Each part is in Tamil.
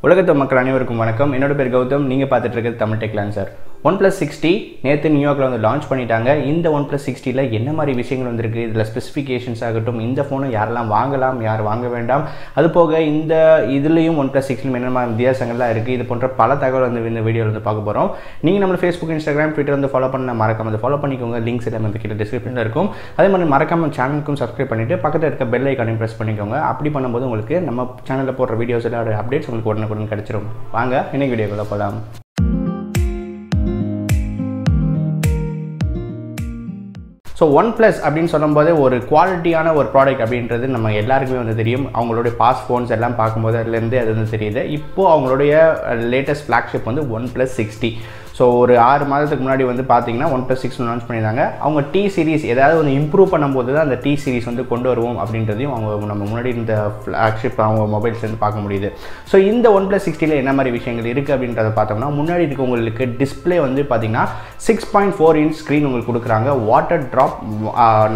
உலகத்து மக்கள் அனைவருக்கும் வணக்கம். என்னோட பேர் கௌதம். நீங்கள் பார்த்துட்டு இருக்கிறது தமிழ் டெக் லான்சர். OnePlus 60 நேற்று நியூயார்க்கில் வந்து லான்ச் பண்ணிட்டாங்க. இந்த OnePlus 60ல் என்ன மாதிரி விஷயங்கள் வந்திருக்கு, இதில் ஸ்பெசிஃபிகேஷன்ஸ் ஆகட்டும், இந்த ஃபோனை யாரெல்லாம் வாங்கலாம், யார் வாங்க வேண்டாம், அது போக இந்த இதுலேயும் OnePlus 60லும் என்ன மாதிரி வித்தியாசங்கள்லாம் இருக்குது, இது போன்ற பல தகவல் வந்து இந்த வீடியோவில் வந்து பார்க்க போகிறோம். நீங்கள் நம்ம ஃபேஸ்புக், இன்ஸ்டாகிராம், ட்விட்டர் வந்து ஃபாலோ பண்ண மறக்காம வந்து ஃபாலோ பண்ணிக்கோங்க. லிங்க்ஸ் எல்லாம் வந்து கீழே டிஸ்கிரிப்ஷனில் இருக்கும். அதே மாதிரி மறக்காம சேனலுக்கும் சப்ஸ்கிரைப் பண்ணிவிட்டு பக்கத்தில் இருக்க பெல் ஐக்கானையும் ப்ரெஸ் பண்ணிக்கோங்க. அப்படி பண்ணும்போது உங்களுக்கு நம்ம சேனலில் போடுற வீடியோஸ் எல்லாம் அப்டேட்ஸ் உங்களுக்கு உடனுக்குடன் கிடச்சிரும். வாங்க இன்னைக்கு வீடியோக்குள்ளே போகலாம். ஸோ OnePlus அப்படின்னு சொல்லும்போது ஒரு குவாலிட்டியான ஒரு ப்ராடக்ட் அப்படின்றது நம்ம எல்லாருக்குமே வந்து தெரியும். அவங்களுடைய பாஸ்ட் ஃபோன்ஸ் எல்லாம் பார்க்கும்போது அதுலேருந்து அது வந்து தெரியுது. இப்போது அவங்களுடைய லேட்டஸ்ட் ஃப்ளாக்ஷிப் வந்து OnePlus 60. ஸோ ஒரு 6 மாதத்துக்கு முன்னாடி வந்து பார்த்தீங்கன்னா OnePlus 6 லான்ச் பண்ணியிருந்தாங்க. அவங்க T சீரிஸ் ஏதாவது வந்து இம்ப்ரூவ் பண்ணும்போது தான் அந்த T சீரிஸ் வந்து கொண்டு வருவோம் அப்படின்றதையும் அவங்க நம்ம முன்னாடி இந்த ஃப்ளாக்ஷிப் அவங்க மொபைல்ஸ்லேருந்து பார்க்க முடியுது. ஸோ இந்த OnePlus 60ல் என்ன மாதிரி விஷயங்கள் இருக்குது அப்படின்றத பார்த்தோம்னா, முன்னாடி இருக்க உங்களுக்கு டிஸ்பிளே வந்து பார்த்தீங்கன்னா 6.4 இன்ச் ஸ்க்ரீன் உங்களுக்கு கொடுக்குறாங்க. வாட்டர் ட்ராப்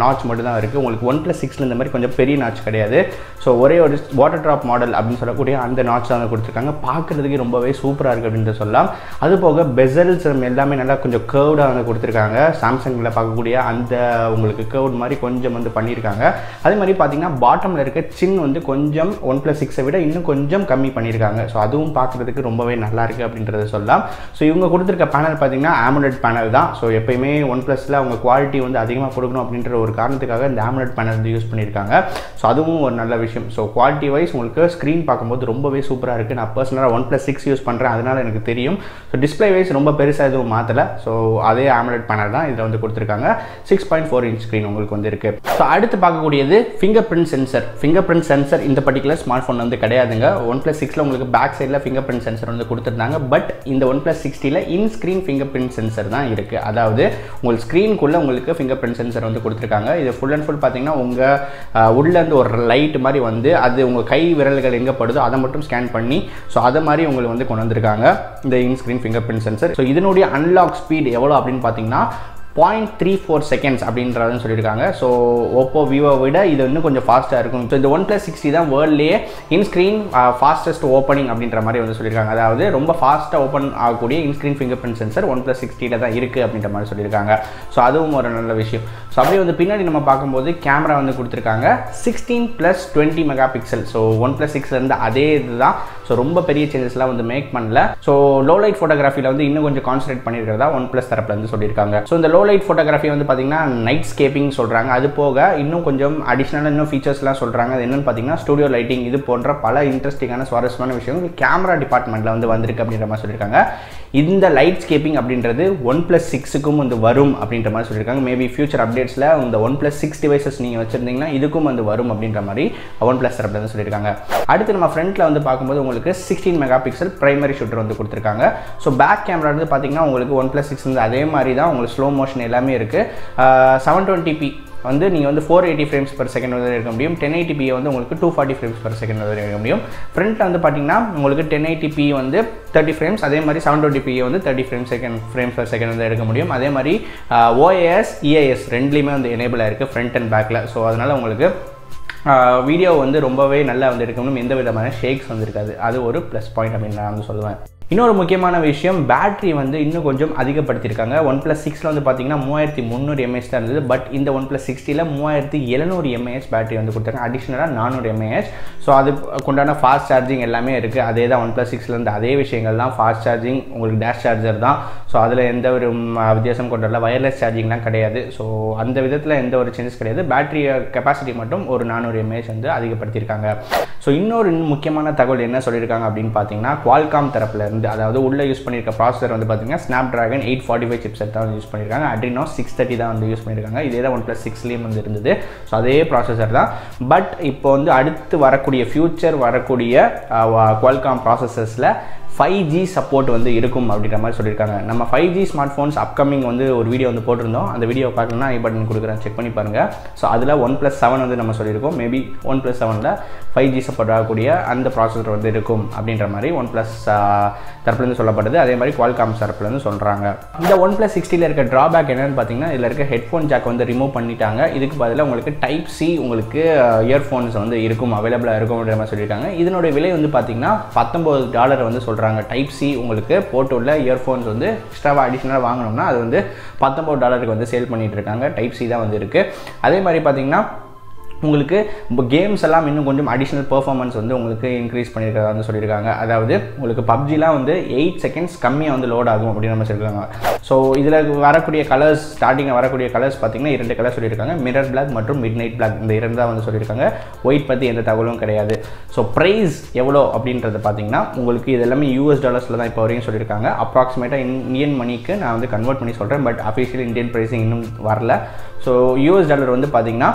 நாட்ச் மட்டும் தான் இருக்குது. உங்களுக்கு OnePlus 6ல் இந்த மாதிரி கொஞ்சம் பெரிய நாட்ச் கிடையாது. ஸோ ஒரே ஒரு வாட்டர் ட்ராப் மாடல் அப்படின்னு சொல்லக்கூடிய அந்த நாட்ச் தான் கொடுத்துருக்காங்க. பார்க்குறதுக்கு ரொம்பவே சூப்பராக இருக்குது அப்படின்ட்டு சொல்லலாம். அது போக பெசல் எல்லாமே நல்லா கொஞ்சம் கர்வ்டாக வந்து கொடுத்துருக்காங்க. சாம்சங்கில் பார்க்கக்கூடிய அந்த உங்களுக்கு கர்வ் மாதிரி கொஞ்சம் வந்து பண்ணியிருக்காங்க. அதே மாதிரி பார்த்தீங்கன்னா பாட்டமில் இருக்க சின் வந்து கொஞ்சம் OnePlus 6ஐ விட இன்னும் கொஞ்சம் கம்மி பண்ணியிருக்காங்க. ஸோ அதுவும் பார்க்குறதுக்கு ரொம்பவே நல்லா இருக்குது அப்படின்றத சொல்லலாம். ஸோ இவங்க கொடுத்துருக்க பேனல் பார்த்தீங்கன்னா AMOLED பேனல் தான். ஸோ எப்பயுமே OnePlusல அவங்க குவாலிட்டி வந்து அதிகமாக கொடுக்கணும் அப்படின்ற ஒரு காரணத்துக்காக இந்த AMOLED பேனல் வந்து யூஸ் பண்ணியிருக்காங்க. ஸோ அதுவும் ஒரு நல்ல விஷயம். ஸோ குவாலிட்டி வைஸ் உங்களுக்கு ஸ்க்ரீன் பார்க்கும்போது ரொம்பவே சூப்பராக இருக்குது. நான் பர்சனலாக OnePlus 6 யூஸ் பண்ணுறேன், அதனால் எனக்கு தெரியும். ஸோ டிஸ்பிளே வைஸ் ரொம்ப பெருசாக எதுவும் மாற்றலை. ஸோ அதே AMOLED பேனல் தான் இதில் வந்து கொடுத்துருக்காங்க. 6.4 இன்ச் ஸ்க்ரீன் உங்களுக்கு வந்து இருக்குது. ஸோ அடுத்து பார்க்கக்கூடியது finger print sensor. Finger print sensor இந்த பர்டிகுலர் ஸ்மார்ட் ஃபோன் வந்து கிடையாதுங்க. OnePlus 6ல் உங்களுக்கு பேக் சைடில் ஃபிங்கர் பிரிண்ட் சென்சர் வந்து கொடுத்துருந்தாங்க. பட் இந்த OnePlus 60ல் in-screen finger print sensor தான் இருக்குது. அதாவது உங்களுக்கு ஸ்க்ரீனுக்குள்ளே உங்களுக்கு ஃபிங்கர் பிரிண்ட் சென்சர் வந்து கொடுத்துருக்காங்க. இது ஃபுல் அண்ட் ஃபுல் பார்த்தீங்கன்னா உங்கள் உள்ளேருந்து ஒரு லைட் மாதிரி வந்து அது உங்கள் கை விரல்கள் எங்கே படுதோ அதை மட்டும் ஸ்கேன் பண்ணி ஸோ அதை மாதிரி உங்களுக்கு வந்து கொண்டு வந்திருக்காங்க இந்த in-screen finger print sensor. So இதனுடைய அன்லாக் ஸ்பீட் எவ்வளோ அப்படின்னு பார்த்தீங்கன்னா 0.34 செகண்ட்ஸ் அப்படின்றதுன்னு சொல்லியிருக்காங்க. ஸோ ஓப்போ விவோ விட இது இன்னும் கொஞ்சம் ஃபாஸ்ட்டாக இருக்கும். ஸோ இந்த OnePlus 60 தான் வேர்ல்ட்லேயே இன்ஸ்க்ரீன் ஃபாஸ்டஸ்ட் ஓப்பனிங் அப்படின்ற மாதிரி வந்து சொல்லியிருக்காங்க. அதாவது ரொம்ப ஃபாஸ்ட்டாக ஓப்பன் ஆகக்கூடிய in-screen finger print sensor OnePlus 60ல் தான் இருக்குது அப்படின்ற மாதிரி சொல்லியிருக்காங்க. ஸோ அதுவும் ஒரு நல்ல விஷயம். ஸோ அப்படியே வந்து பின்னாடி நம்ம பார்க்கும்போது கேமரா வந்து கொடுத்துருக்காங்க 16+20 மெகா பிக்சல். ஸோ OnePlus 6 இருந்து அதே இது தான். ஸோ ரொம்ப பெரிய சேஞ்சஸ்லாம் வந்து மேக் பண்ணல. ஸோ லோ லைட் ஃபோட்டோகிராஃபியில் வந்து இன்னும் கொஞ்சம் கான்சன்ட்ரேட் பண்ணியிருக்கிறதா OnePlus தரப்புலேருந்து சொல்லியிருக்காங்க. ஸோ இந்த லோ லைட் ஃபோட்டோகிராஃபி வந்து பார்த்தீங்கன்னா நைட் ஸ்கேப்பிங் சொல்கிறாங்க. அது போக இன்னும் கொஞ்சம் அடிஷ்னலாக இன்னும் ஃபீச்சர்ஸ்லாம் சொல்கிறாங்க. அது என்னென்னு பார்த்தீங்கன்னா ஸ்டுடியோ லைட்டிங், இது போன்ற பல இன்ட்ரெஸ்டிங்கான சுவாரஸ்யமான விஷயங்கள் கேமரா டிபார்ட்மெண்ட்டில் வந்து வந்திருக்கு அப்படின்ற மாதிரி சொல்லியிருக்காங்க. இந்த லைட் ஸ்கேப்பிங் அப்படின்றது OnePlus 6க்கும் வந்து வரும் அப்படின்ற மாதிரி சொல்லியிருக்காங்க. மேபி ஃபியூச்சர் அப்டேட்ஸில் இந்த OnePlus 6 டிவைசஸ் நீங்கள் வச்சுருந்தீங்கன்னா இதுக்கும் வந்து வரும் அப்படின்ற மாதிரி OnePlus தரப்புல வந்து சொல்லியிருக்காங்க. அடுத்து நம்ம ஃப்ரண்ட்டில் வந்து பார்க்கும்போது உங்களுக்கு 16 மெகா பிக்சல் பிரைமரி ஷூட்டர் வந்து கொடுத்துருக்காங்க. ஸோ பேக் கேமரா வந்து பார்த்தீங்கன்னா உங்களுக்கு OnePlus 6 வந்து அதே மாதிரி தான் உங்களுக்கு ஸ்லோ மோஷன் எல்லாமே இருக்குது. 720p வந்து நீங்கள் வந்து 480 ஃப்ரேம்ஸ் பர் செகண்ட் வந்து எடுக்க முடியும். 1080p வந்து உங்களுக்கு 240 ஃப்ரேம்ஸ் பர் செகண்ட் வந்து எடுக்க முடியும். ஃப்ரண்ட்டில் வந்து பார்த்தீங்கன்னா உங்களுக்கு 1080p வந்து 30 ஃப்ரேம்ஸ், அதே மாதிரி 720p வந்து 30 ஃப்ரேம்ஸ் பர் செகண்ட் வந்து எடுக்க முடியும். அதே மாதிரி OIS EIS ரெண்டுலேயுமே வந்து எனேபிள் ஆகிருக்கு ஃப்ரண்ட் அண்ட் பேக்கில். ஸோ அதனால் உங்களுக்கு வீடியோ வந்து ரொம்பவே நல்லா வந்து எடுக்க முடியும். எந்த விதமான ஷேக்ஸ் வந்து இருக்காது. அது ஒரு ப்ளஸ் பாயிண்ட் அப்படின்னு நான் வந்து சொல்லுவேன். இன்னொரு முக்கியமான விஷயம், பேட்டரி வந்து இன்னும் கொஞ்சம் அதிகப்படுத்தியிருக்காங்க. OnePlus 6ல் வந்து பார்த்தீங்கன்னா 3300 mAh தான் இருந்தது. பட் இந்த OnePlus 60ல் 3700 mAh பேட்டரி வந்து கொடுத்தாங்க. அடிஷ்னலாக 400 mAh. ஸோ அது கொண்டான ஃபாஸ்ட் சார்ஜிங் எல்லாமே இருக்குது. அதே தான் OnePlus 6ல் இருந்து அதே விஷயங்கள் தான். ஃபாஸ்ட் சார்ஜிங், உங்களுக்கு டேஷ் சார்ஜர் தான். ஸோ அதில் எந்த ஒரு வித்தியாசம் கொண்டு வரல. வயர்லெஸ் சார்ஜிங்லாம் கிடையாது. ஸோ அந்த விதத்தில் எந்த ஒரு சேஞ்சஸ் கிடையாது. பேட்டரி கெப்பாசிட்டி மட்டும் ஒரு 400 mAh வந்து அதிகப்படுத்தியிருக்காங்க. ஸோ இன்னொரு முக்கியமான தகவல் என்ன சொல்லியிருக்காங்க அப்படின்னு பார்த்தீங்கன்னா, Qualcomm தரப்பில் அதாவது உள்ள யூஸ் பண்ணியிருக்க ப்ராசஸர் வந்து பார்த்தீங்கன்னா Snapdragon 845 சிப்செட் தான் யூஸ் பண்ணியிருக்காங்க. Adreno 630 தான் வந்து யூஸ் பண்ணியிருக்காங்க. இதே தான் OnePlus 6லேயும் வந்து இருந்தது. ஸோ அதே ப்ராசஸர் தான். பட் இப்போ வந்து அடுத்து வரக்கூடிய ஃபியூச்சர் வரக்கூடிய Qualcomm ப்ராசஸர்ஸில் 5G சப்போர்ட் வந்து இருக்கும் அப்படின்ற மாதிரி சொல்லியிருக்காங்க. நம்ம 5G ஸ்மார்ட் ஃபோன்ஸ் அப்கமிங் வந்து ஒரு வீடியோ வந்து போட்டிருந்தோம். அந்த வீடியோ பார்க்கணும்னா ஐ பட்டன் கொடுக்குறேன், செக் பண்ணி பாருங்கள். ஸோ அதில் OnePlus 7 வந்து நம்ம சொல்லியிருக்கோம். மேபி OnePlus 7ல் 5G சப்போர்ட் ஆகக்கூடிய அந்த ப்ராசஸர் வந்து இருக்கும் அப்படின்ற மாதிரி OnePlus தரப்புலேருந்து சொல்லப்படுது. அதே மாதிரி Qualcomm தரப்புலேருந்து சொல்கிறாங்க. இந்த OnePlus 60ல் இருக்க ட்ராபேக் என்னென்னு பார்த்தீங்கன்னா, இதில் இருக்க ஹெட்ஃபோன் ஜாக் வந்து ரிமூவ் பண்ணிட்டாங்க. இதுக்கு பதிலாக உங்களுக்கு Type-C உங்களுக்கு இயர்ஃபோன்ஸ் வந்து இருக்கும், அவைலபிளாக இருக்கும் அப்படின்ற மாதிரி சொல்லியிருக்காங்க. இதனுடைய விலை வந்து பார்த்தீங்கன்னா $19 வந்து சொல்கிறாங்க. Type-C உங்களுக்கு போட்டு உள்ள இயர்ஃபோன்ஸ் வந்து எக்ஸ்ட்ராவாக அடிஷ்னலாக வாங்கணும்னா அது வந்து $19 வந்து சேல் பண்ணிகிட்டு இருக்காங்க. Type-C தான் வந்து இருக்குது. அதே மாதிரி பார்த்தீங்கன்னா உங்களுக்கு இப்போ கேம்ஸ் எல்லாம் இன்னும் கொஞ்சம் அடிஷ்னல் பெர்ஃபார்மன்ஸ் வந்து உங்களுக்கு இன்க்ரீஸ் பண்ணியிருக்கிறதா வந்து சொல்லியிருக்காங்க. அதாவது உங்களுக்கு பப்ஜிலாம் வந்து 8 செகண்ட்ஸ் கம்மியாக வந்து லோட் ஆகும் அப்படின்னு நம்ம சொல்லியிருக்காங்க. ஸோ இதில் வரக்கூடிய கலர்ஸ், ஸ்டார்டிங்கில் வரக்கூடிய கலர்ஸ் பார்த்தீங்கன்னா 2 கலர் சொல்லியிருக்காங்க. மிரர் பிளாக் மற்றும் மிட் நைட் பிளாக், இந்த 2 தான் வந்து சொல்லியிருக்காங்க. ஒயிட் பற்றி எந்த தகவலும் கிடையாது. ஸோ ப்ரைஸ் எவ்வளோ அப்படின்றத பார்த்தீங்கன்னா உங்களுக்கு இது எல்லாமே US டாலர்ஸில் தான் இப்போ வரையும் சொல்லியிருக்காங்க. அப்ராக்சிமேட்டாக இந்தியன் மணிக்கு நான் வந்து கன்வெர்ட் பண்ணி சொல்கிறேன். பட் அஃபிஷியல் இந்தியன் ப்ரைஸிங் இன்னும் வரல. ஸோ US டாலர் வந்து பார்த்தீங்கன்னா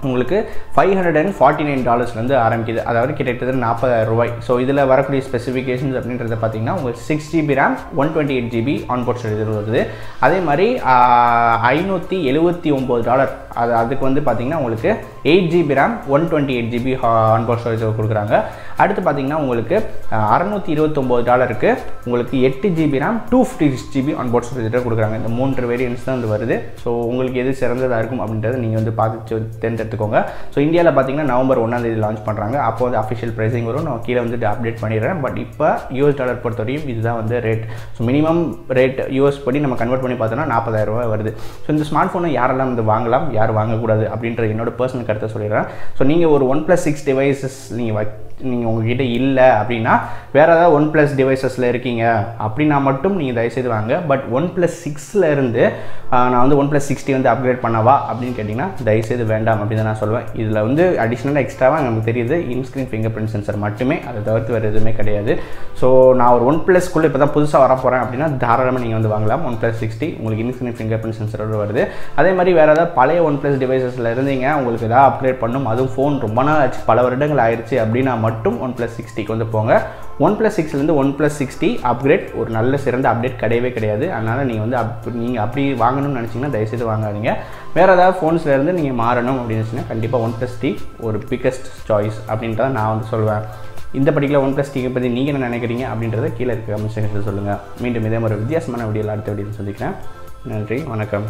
உங்களுக்கு $549 ஆரம்பிக்குது. அதாவது கிட்டத்தட்ட $40,000. ஸோ இதில் வரக்கூடிய ஸ்பெசிஃபிகேஷன்ஸ் அப்படின்றத பார்த்தீங்கன்னா உங்களுக்கு 6GB RAM 128GB onboard storage வருது. அதே மாதிரி $579 அதுக்கு வந்து பார்த்தீங்கன்னா உங்களுக்கு 8GB RAM 128GB onboard storage கொடுக்குறாங்க. அடுத்து பார்த்தீங்கன்னா உங்களுக்கு $629 உங்களுக்கு 8GB RAM 256GB onboard storage கொடுக்குறாங்க. இந்த 3 வேரியன்ட்ஸ் தான் வந்து வருது. ஸோ உங்களுக்கு எது சிறந்ததாக இருக்கும் அப்படின்றத நீங்கள் வந்து பார்த்து தேர்ந்தெடுத்துக்கோங்க. ஸோ இந்தியாவில் பார்த்தீங்கன்னா நவம்பர் 1 லான்ச் பண்ணுறாங்க. அப்போ வந்து அஃபிஷியல் ப்ரைஸிங் வரும். நான் கீழே வந்து அப்டேட் பண்ணிடுறேன். பட் இப்போ US டாலர் பொறுத்தவரையும் இதுதான் வந்து rate. So minimum rate US படி நம்ம கன்வெர்ட் பண்ணி பார்த்தோன்னா $40,000 வருது. ஸோ இந்த ஸ்மார்ட் ஃபோனை யாரெல்லாம் வந்து வாங்கலாம், யார் வாங்கக்கூடாது அப்படின்ற என்னோட பர்சனல் கருத்தை சொல்லிடுறேன். ஸோ நீங்கள் ஒரு OnePlus 6 டிவைசஸ் நீங்கள் உங்ககிட்ட இல்லை அப்படின்னா வேறு ஏதாவது OnePlus டிவைசஸில் இருக்கீங்க அப்படின்னா மட்டும் நீங்கள் தயவுசெய்து வாங்க. பட் OnePlus 6ல் இருந்து நான் வந்து OnePlus 60 வந்து அப்கிரேட் பண்ணவா அப்படின்னு கேட்டிங்கன்னா தயவுசெய்து வேண்டாம் அப்படின்னு தான் நான் சொல்லுவேன். இதில் வந்து அடிஷ்னலாக எக்ஸ்ட்ராவாக நமக்கு தெரியுது இன்ஸ்க்ரீன் ஃபிங்கர் பிரிண்ட் சென்சர் மட்டுமே, அதை தவிர்த்து வேறு எதுவுமே கிடையாது. ஸோ நான் ஒரு OnePlusக்குள்ளே இப்போ தான் புதுசாக வர போகிறேன் அப்படின்னா தாராளமாக நீங்கள் வந்து வாங்கலாம். OnePlus 60 உங்களுக்கு இன்ஸ்க்ரீன் ஃபிங்கர் பிரிண்ட் சென்சரோடு வருது. அதே மாதிரி வேறு ஏதாவது பழைய OnePlus டிவைசஸில் இருந்தீங்க, உங்களுக்கு ஏதாவது அப்கிரேட் பண்ணும், அதுவும் ஃபோன் ரொம்ப நாள் ஆச்சு, பல வருடங்கள் ஆயிடுச்சு அப்படின்னா மட்டும் OnePlus 60க்கு வந்து போங்க. OnePlus 6லேருந்து OnePlus 60 அப்கிரேட் ஒரு நல்ல சிறந்த அப்டேட் கிடையவே கிடையாது. அதனால் நீங்கள் வந்து நீங்கள் அப்படி வாங்கணும்னு நினச்சிங்கன்னா தயவுசெய்து வாங்காதீங்க. வேறு ஏதாவது ஃபோன்ஸ்லேருந்து நீங்கள் மாறணும் அப்படின்னு வச்சுன்னா கண்டிப்பாக OnePlus T ஒரு பிக்கஸ்ட் சாய்ஸ் அப்படின்றத நான் வந்து சொல்வேன். இந்த பர்டிகுலர் OnePlus T பற்றி நீங்கள் என்ன நினைக்கிறீங்க அப்படின்றத கீழே இருக்க கமெண்ட் செக்ஷனில் சொல்லுங்கள். மீண்டும் இதே ஒரு வித்தியாசமான வீடியோவில் அடுத்த வீடியோவில் சந்திக்கிறேன். நன்றி, வணக்கம்.